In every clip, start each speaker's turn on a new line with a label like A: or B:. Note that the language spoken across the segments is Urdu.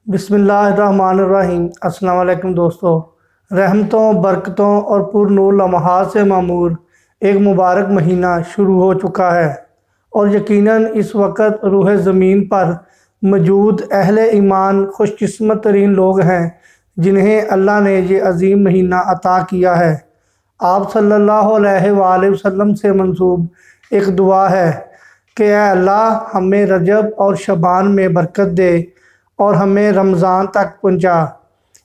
A: بسم اللہ الرحمن الرحیم۔ السلام علیکم دوستو، رحمتوں، برکتوں اور پر نور لمحات سے معمور ایک مبارک مہینہ شروع ہو چکا ہے، اور یقیناً اس وقت روح زمین پر موجود اہل ایمان خوش قسمت ترین لوگ ہیں جنہیں اللہ نے یہ عظیم مہینہ عطا کیا ہے۔ آپ صلی اللہ علیہ وآلہ وسلم سے منسوب ایک دعا ہے کہ اے اللہ ہمیں رجب اور شعبان میں برکت دے اور ہمیں رمضان تک پہنچا۔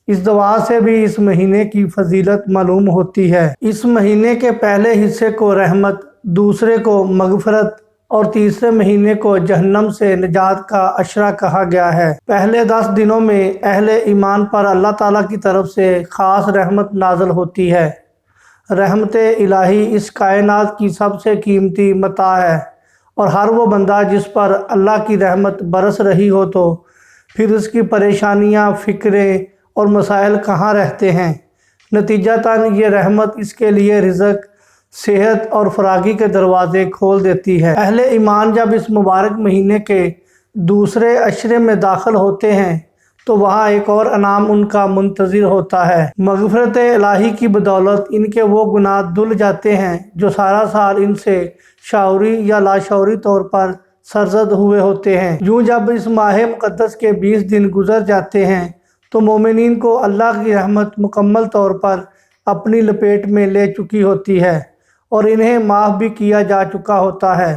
A: اس دعا سے بھی اس مہینے کی فضیلت معلوم ہوتی ہے۔ اس مہینے کے پہلے حصے کو رحمت، دوسرے کو مغفرت اور تیسرے مہینے کو جہنم سے نجات کا عشرہ کہا گیا ہے۔ پہلے 10 دنوں میں اہل ایمان پر اللہ تعالیٰ کی طرف سے خاص رحمت نازل ہوتی ہے۔ رحمت الہی اس کائنات کی سب سے قیمتی متاع ہے، اور ہر وہ بندہ جس پر اللہ کی رحمت برس رہی ہو تو پھر اس کی پریشانیاں، فکریں اور مسائل کہاں رہتے ہیں۔ نتیجتاً یہ رحمت اس کے لیے رزق، صحت اور فراغی کے دروازے کھول دیتی ہے۔ اہل ایمان جب اس مبارک مہینے کے دوسرے عشرے میں داخل ہوتے ہیں تو وہاں ایک اور انعام ان کا منتظر ہوتا ہے۔ مغفرت الہی کی بدولت ان کے وہ گناہ دھل جاتے ہیں جو سارا سال ان سے شعوری یا لاشعوری طور پر سرزد ہوئے ہوتے ہیں۔ یوں جب اس ماہ مقدس کے 20 دن گزر جاتے ہیں تو مومنین کو اللہ کی رحمت مکمل طور پر اپنی لپیٹ میں لے چکی ہوتی ہے اور انہیں معاف بھی کیا جا چکا ہوتا ہے۔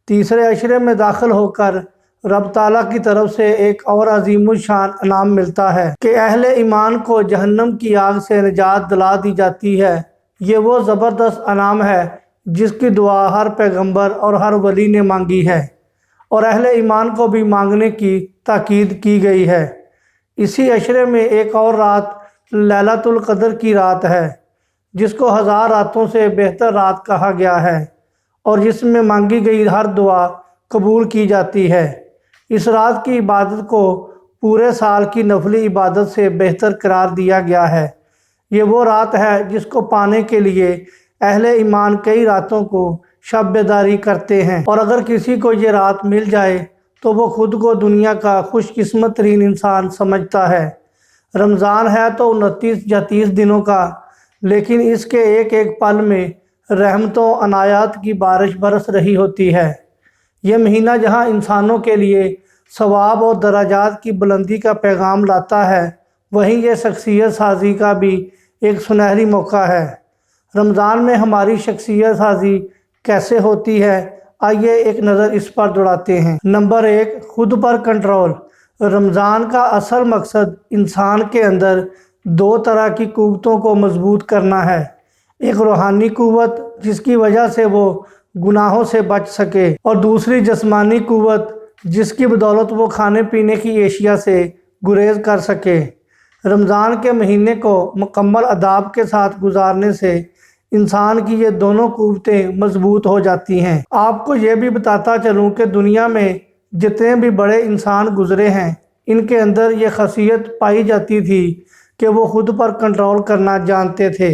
A: تیسرے عشرے میں داخل ہو کر رب تعالیٰ کی طرف سے ایک اور عظیم الشان انعام ملتا ہے کہ اہل ایمان کو جہنم کی آگ سے نجات دلا دی جاتی ہے۔ یہ وہ زبردست انعام ہے جس کی دعا ہر پیغمبر اور ہر ولی نے مانگی ہے، اور اہل ایمان کو بھی مانگنے کی تاکید کی گئی ہے۔ اسی عشرے میں ایک اور رات لیلۃ القدر کی رات ہے، جس کو 1000 راتوں سے بہتر رات کہا گیا ہے، اور جس میں مانگی گئی ہر دعا قبول کی جاتی ہے۔ اس رات کی عبادت کو پورے سال کی نفلی عبادت سے بہتر قرار دیا گیا ہے۔ یہ وہ رات ہے جس کو پانے کے لیے اہل ایمان کئی راتوں کو شب بیداری کرتے ہیں، اور اگر کسی کو یہ رات مل جائے تو وہ خود کو دنیا کا خوش قسمت ترین انسان سمجھتا ہے۔ رمضان ہے تو 29 یا 30 دنوں کا، لیکن اس کے ایک ایک پل میں رحمتوں عنایات کی بارش برس رہی ہوتی ہے۔ یہ مہینہ جہاں انسانوں کے لیے ثواب اور درجات کی بلندی کا پیغام لاتا ہے، وہیں یہ شخصیت سازی کا بھی ایک سنہری موقع ہے۔ رمضان میں ہماری شخصیت سازی کیسے ہوتی ہے، آئیے ایک نظر اس پر دوڑاتے ہیں۔ نمبر 1، خود پر کنٹرول۔ رمضان کا اصل مقصد انسان کے اندر 2 طرح کی قوتوں کو مضبوط کرنا ہے۔ ایک روحانی قوت جس کی وجہ سے وہ گناہوں سے بچ سکے، اور دوسری جسمانی قوت جس کی بدولت وہ کھانے پینے کی اشیاء سے گریز کر سکے۔ رمضان کے مہینے کو مکمل آداب کے ساتھ گزارنے سے انسان کی یہ دونوں قوتیں مضبوط ہو جاتی ہیں۔ آپ کو یہ بھی بتاتا چلوں کہ دنیا میں جتنے بھی بڑے انسان گزرے ہیں، ان کے اندر یہ خاصیت پائی جاتی تھی کہ وہ خود پر کنٹرول کرنا جانتے تھے،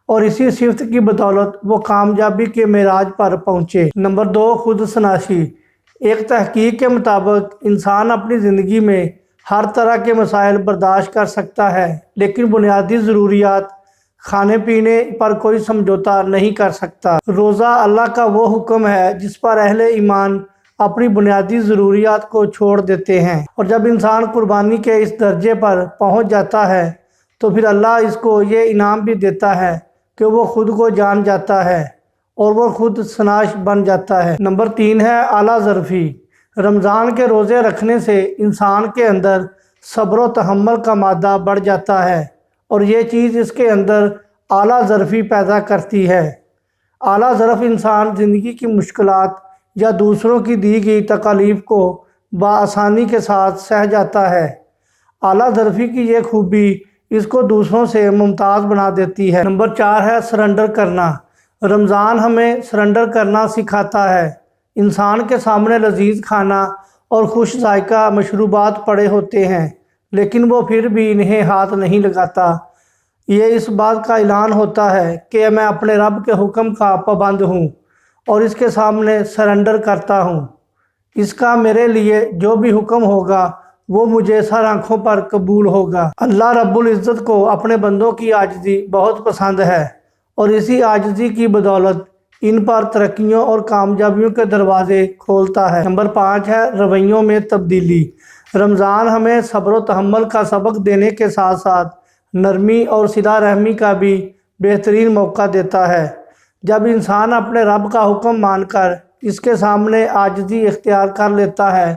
A: اور اسی صفت کی بدولت وہ کامیابی کے معراج پر پہنچے۔ نمبر 2، خود شناسی۔ ایک تحقیق کے مطابق انسان اپنی زندگی میں ہر طرح کے مسائل برداشت کر سکتا ہے، لیکن بنیادی ضروریات کھانے پینے پر کوئی سمجھوتا نہیں کر سکتا۔ روزہ اللہ کا وہ حکم ہے جس پر اہل ایمان اپنی بنیادی ضروریات کو چھوڑ دیتے ہیں، اور جب انسان قربانی کے اس درجے پر پہنچ جاتا ہے تو پھر اللہ اس کو یہ انعام بھی دیتا ہے کہ وہ خود کو جان جاتا ہے اور وہ خود شناس بن جاتا ہے۔ نمبر 3 ہے اعلیٰ ظرفی۔ رمضان کے روزے رکھنے سے انسان کے اندر صبر و تحمل کا مادہ بڑھ جاتا ہے، اور یہ چیز اس کے اندر اعلیٰ ظرفی پیدا کرتی ہے۔ اعلیٰ ظرف انسان زندگی کی مشکلات یا دوسروں کی دی گئی تکالیف کو بآسانی کے ساتھ سہ جاتا ہے۔ اعلیٰ ظرفی کی یہ خوبی اس کو دوسروں سے ممتاز بنا دیتی ہے۔ نمبر 4 ہے سرنڈر کرنا۔ رمضان ہمیں سرنڈر کرنا سکھاتا ہے۔ انسان کے سامنے لذیذ کھانا اور خوش ذائقہ مشروبات پڑے ہوتے ہیں، لیکن وہ پھر بھی انہیں ہاتھ نہیں لگاتا۔ یہ اس بات کا اعلان ہوتا ہے کہ میں اپنے رب کے حکم کا پابند ہوں اور اس کے سامنے سرنڈر کرتا ہوں۔ اس کا میرے لیے جو بھی حکم ہوگا وہ مجھے سر آنکھوں پر قبول ہوگا۔ اللہ رب العزت کو اپنے بندوں کی عاجزی بہت پسند ہے اور اسی عاجزی کی بدولت ان پر ترقیوں اور کامیابیوں کے دروازے کھولتا ہے۔ نمبر 5 ہے رویوں میں تبدیلی۔ رمضان ہمیں صبر و تحمل کا سبق دینے کے ساتھ ساتھ نرمی اور صلہ رحمی کا بھی بہترین موقع دیتا ہے۔ جب انسان اپنے رب کا حکم مان کر اس کے سامنے عاجزی اختیار کر لیتا ہے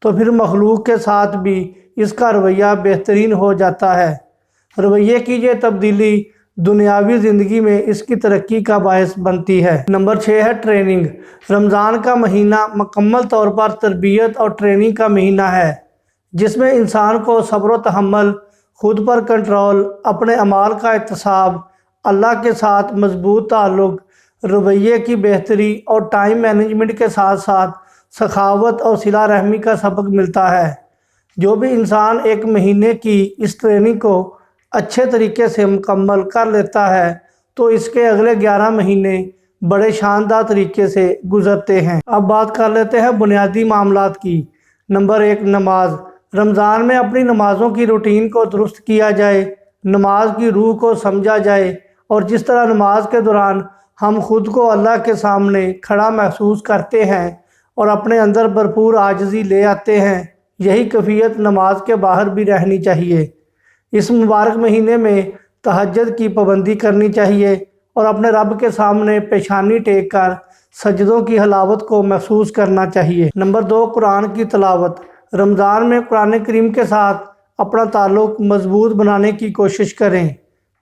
A: تو پھر مخلوق کے ساتھ بھی اس کا رویہ بہترین ہو جاتا ہے۔ رویے کی یہ تبدیلی دنیاوی زندگی میں اس کی ترقی کا باعث بنتی ہے۔ نمبر 6 ہے ٹریننگ۔ رمضان کا مہینہ مکمل طور پر تربیت اور ٹریننگ کا مہینہ ہے، جس میں انسان کو صبر و تحمل، خود پر کنٹرول، اپنے اعمال کا احتساب، اللہ کے ساتھ مضبوط تعلق، رویے کی بہتری اور ٹائم مینجمنٹ کے ساتھ ساتھ سخاوت اور صلہ رحمی کا سبق ملتا ہے۔ جو بھی انسان ایک مہینے کی اس ٹریننگ کو اچھے طریقے سے مکمل کر لیتا ہے تو اس کے اگلے 11 مہینے بڑے شاندار طریقے سے گزرتے ہیں۔ اب بات کر لیتے ہیں بنیادی معاملات کی۔ نمبر 1 نماز۔ رمضان میں اپنی نمازوں کی روٹین کو درست کیا جائے، نماز کی روح کو سمجھا جائے اور جس طرح نماز کے دوران ہم خود کو اللہ کے سامنے کھڑا محسوس کرتے ہیں اور اپنے اندر بھرپور عاجزی لے آتے ہیں، یہی کیفیت نماز کے باہر بھی رہنی چاہیے۔ اس مبارک مہینے میں تہجد کی پابندی کرنی چاہیے اور اپنے رب کے سامنے پیشانی ٹیک کر سجدوں کی حلاوت کو محسوس کرنا چاہیے۔ نمبر 2 قرآن کی تلاوت۔ رمضان میں قرآن کریم کے ساتھ اپنا تعلق مضبوط بنانے کی کوشش کریں۔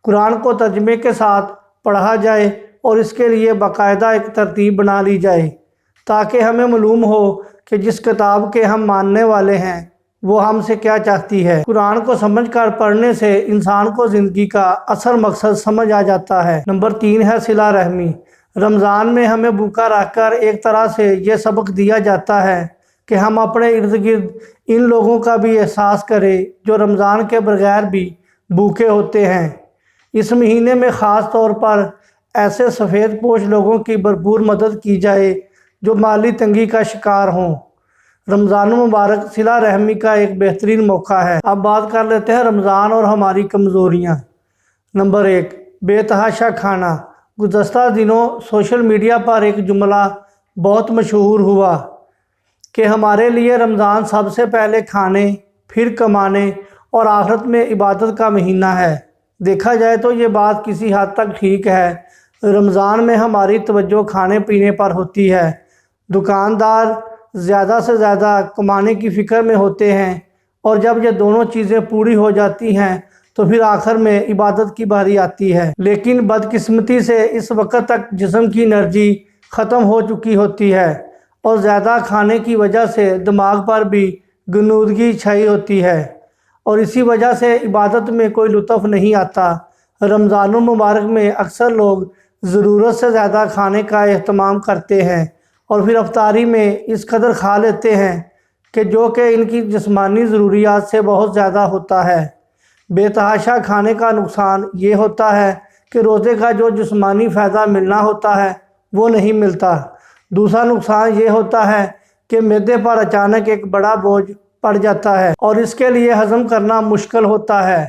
A: قرآن کو ترجمے کے ساتھ پڑھا جائے اور اس کے لیے باقاعدہ ایک ترتیب بنا لی جائے تاکہ ہمیں معلوم ہو کہ جس کتاب کے ہم ماننے والے ہیں وہ ہم سے کیا چاہتی ہے۔ قرآن کو سمجھ کر پڑھنے سے انسان کو زندگی کا اصل مقصد سمجھ آ جاتا ہے۔ نمبر 3 ہے صلہ رحمی۔ رمضان میں ہمیں بھوکا رکھ کر ایک طرح سے یہ سبق دیا جاتا ہے کہ ہم اپنے ارد گرد ان لوگوں کا بھی احساس کریں جو رمضان کے بغیر بھی بھوکے ہوتے ہیں۔ اس مہینے میں خاص طور پر ایسے سفید پوش لوگوں کی بھرپور مدد کی جائے جو مالی تنگی کا شکار ہوں۔ رمضان المبارک صلہ رحمی کا ایک بہترین موقع ہے۔ اب بات کر لیتے ہیں رمضان اور ہماری کمزوریاں۔ نمبر 1 بے تحاشا کھانا۔ گزشتہ دنوں سوشل میڈیا پر ایک جملہ بہت مشہور ہوا کہ ہمارے لیے رمضان سب سے پہلے کھانے، پھر کمانے اور آخرت میں عبادت کا مہینہ ہے۔ دیکھا جائے تو یہ بات کسی حد تک ٹھیک ہے۔ رمضان میں ہماری توجہ کھانے پینے پر ہوتی ہے، دکاندار زیادہ سے زیادہ کمانے کی فکر میں ہوتے ہیں اور جب یہ دونوں چیزیں پوری ہو جاتی ہیں تو پھر آخر میں عبادت کی باری آتی ہے۔ لیکن بدقسمتی سے اس وقت تک جسم کی انرجی ختم ہو چکی ہوتی ہے اور زیادہ کھانے کی وجہ سے دماغ پر بھی غنودگی چھائی ہوتی ہے اور اسی وجہ سے عبادت میں کوئی لطف نہیں آتا۔ رمضان المبارک میں اکثر لوگ ضرورت سے زیادہ کھانے کا اہتمام کرتے ہیں اور پھر افطاری میں اس قدر کھا لیتے ہیں کہ جو کہ ان کی جسمانی ضروریات سے بہت زیادہ ہوتا ہے۔ بے تحاشا کھانے کا نقصان یہ ہوتا ہے کہ روزے کا جو جسمانی فائدہ ملنا ہوتا ہے وہ نہیں ملتا۔ دوسرا نقصان یہ ہوتا ہے کہ معدے پر اچانک ایک بڑا بوجھ پڑ جاتا ہے اور اس کے لیے ہضم کرنا مشکل ہوتا ہے۔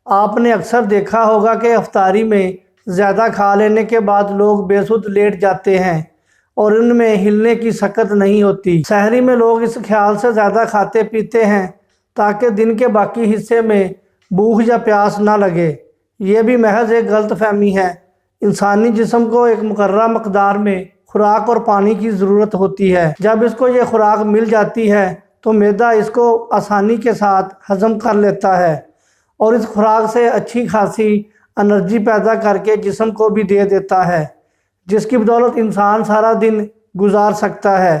A: آپ نے اکثر دیکھا ہوگا کہ افطاری میں زیادہ کھا لینے کے بعد لوگ بے سدھ لیٹ جاتے ہیں اور ان میں ہلنے کی سکت نہیں ہوتی۔ سحری میں لوگ اس خیال سے زیادہ کھاتے پیتے ہیں تاکہ دن کے باقی حصے میں بھوک یا پیاس نہ لگے۔ یہ بھی محض ایک غلط فہمی ہے۔ انسانی جسم کو ایک مقررہ مقدار میں خوراک اور پانی کی ضرورت ہوتی ہے۔ جب اس کو یہ خوراک مل جاتی ہے تو معدہ اس کو آسانی کے ساتھ ہضم کر لیتا ہے اور اس خوراک سے اچھی خاصی انرجی پیدا کر کے جسم کو بھی دے دیتا ہے، جس کی بدولت انسان سارا دن گزار سکتا ہے۔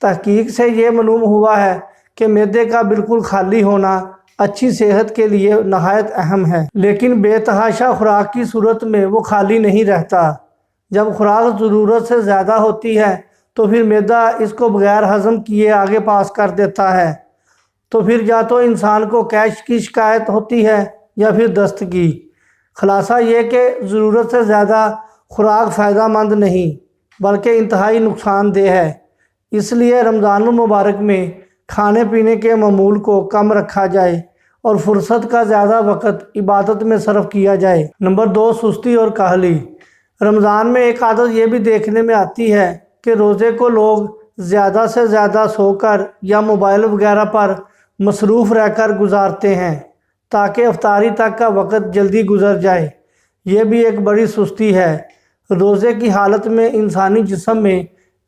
A: تحقیق سے یہ معلوم ہوا ہے کہ معدے کا بالکل خالی ہونا اچھی صحت کے لیے نہایت اہم ہے، لیکن بے تحاشا خوراک کی صورت میں وہ خالی نہیں رہتا۔ جب خوراک ضرورت سے زیادہ ہوتی ہے تو پھر معدہ اس کو بغیر ہضم کیے آگے پاس کر دیتا ہے، تو پھر یا تو انسان کو گیس کی شکایت ہوتی ہے یا پھر دست کی۔ خلاصہ یہ کہ ضرورت سے زیادہ خوراک فائدہ مند نہیں بلکہ انتہائی نقصان دہ ہے۔ اس لیے رمضان المبارک میں کھانے پینے کے معمول کو کم رکھا جائے اور فرصت کا زیادہ وقت عبادت میں صرف کیا جائے۔ نمبر 2، سستی اور کاہلی۔ رمضان میں ایک عادت یہ بھی دیکھنے میں آتی ہے کہ روزے کو لوگ زیادہ سے زیادہ سو کر یا موبائل وغیرہ پر مصروف رہ کر گزارتے ہیں تاکہ افطاری تک کا وقت جلدی گزر جائے۔ یہ بھی ایک بڑی سستی ہے۔ روزے کی حالت میں انسانی جسم میں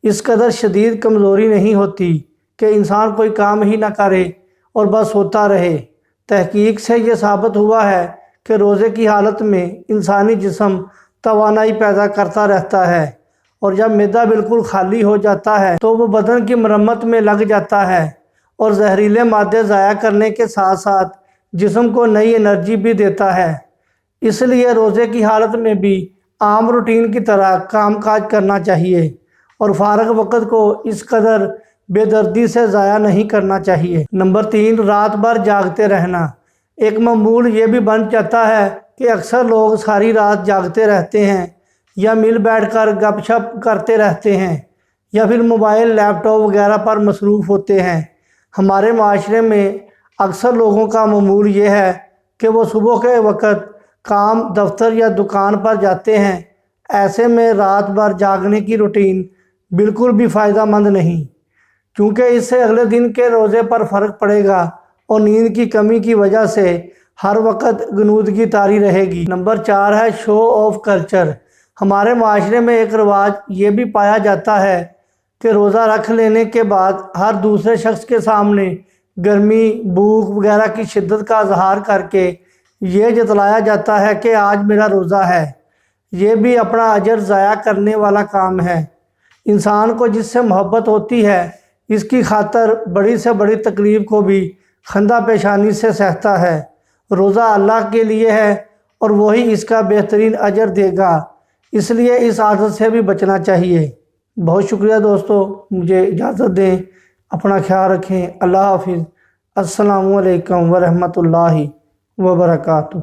A: اس قدر شدید کمزوری نہیں ہوتی کہ انسان کوئی کام ہی نہ کرے اور بس ہوتا رہے۔ تحقیق سے یہ ثابت ہوا ہے کہ روزے کی حالت میں انسانی جسم توانائی پیدا کرتا رہتا ہے، اور جب معدہ بالکل خالی ہو جاتا ہے تو وہ بدن کی مرمت میں لگ جاتا ہے اور زہریلے مادے ضائع کرنے کے ساتھ ساتھ جسم کو نئی انرجی بھی دیتا ہے۔ اس لیے روزے کی حالت میں بھی عام روٹین کی طرح کام کاج کرنا چاہیے اور فارغ وقت کو اس قدر بے دردی سے ضائع نہیں کرنا چاہیے۔ نمبر 3، رات بھر جاگتے رہنا۔ ایک معمول یہ بھی بن جاتا ہے کہ اکثر لوگ ساری رات جاگتے رہتے ہیں یا مل بیٹھ کر گپ شپ کرتے رہتے ہیں یا پھر موبائل، لیپ ٹاپ وغیرہ پر مصروف ہوتے ہیں۔ ہمارے معاشرے میں اکثر لوگوں کا معمول یہ ہے کہ وہ صبح کے وقت کام، دفتر یا دکان پر جاتے ہیں۔ ایسے میں رات بھر جاگنے کی روٹین بالکل بھی فائدہ مند نہیں، کیونکہ اس سے اگلے دن کے روزے پر فرق پڑے گا اور نیند کی کمی کی وجہ سے ہر وقت غنودگی طاری رہے گی۔ نمبر 4 ہے شو آف کلچر۔ ہمارے معاشرے میں ایک رواج یہ بھی پایا جاتا ہے کہ روزہ رکھ لینے کے بعد ہر دوسرے شخص کے سامنے گرمی، بھوک وغیرہ کی شدت کا اظہار کر کے یہ جتلایا جاتا ہے کہ آج میرا روزہ ہے۔ یہ بھی اپنا اجر ضائع کرنے والا کام ہے۔ انسان کو جس سے محبت ہوتی ہے اس کی خاطر بڑی سے بڑی تکلیف کو بھی خندہ پیشانی سے سہتا ہے۔ روزہ اللہ کے لیے ہے اور وہی اس کا بہترین اجر دے گا، اس لیے اس عادت سے بھی بچنا چاہیے۔ بہت شکریہ دوستو، مجھے اجازت دیں، اپنا خیال رکھیں۔ اللہ حافظ۔ السلام علیکم ورحمۃ اللہ وبرکاتہ۔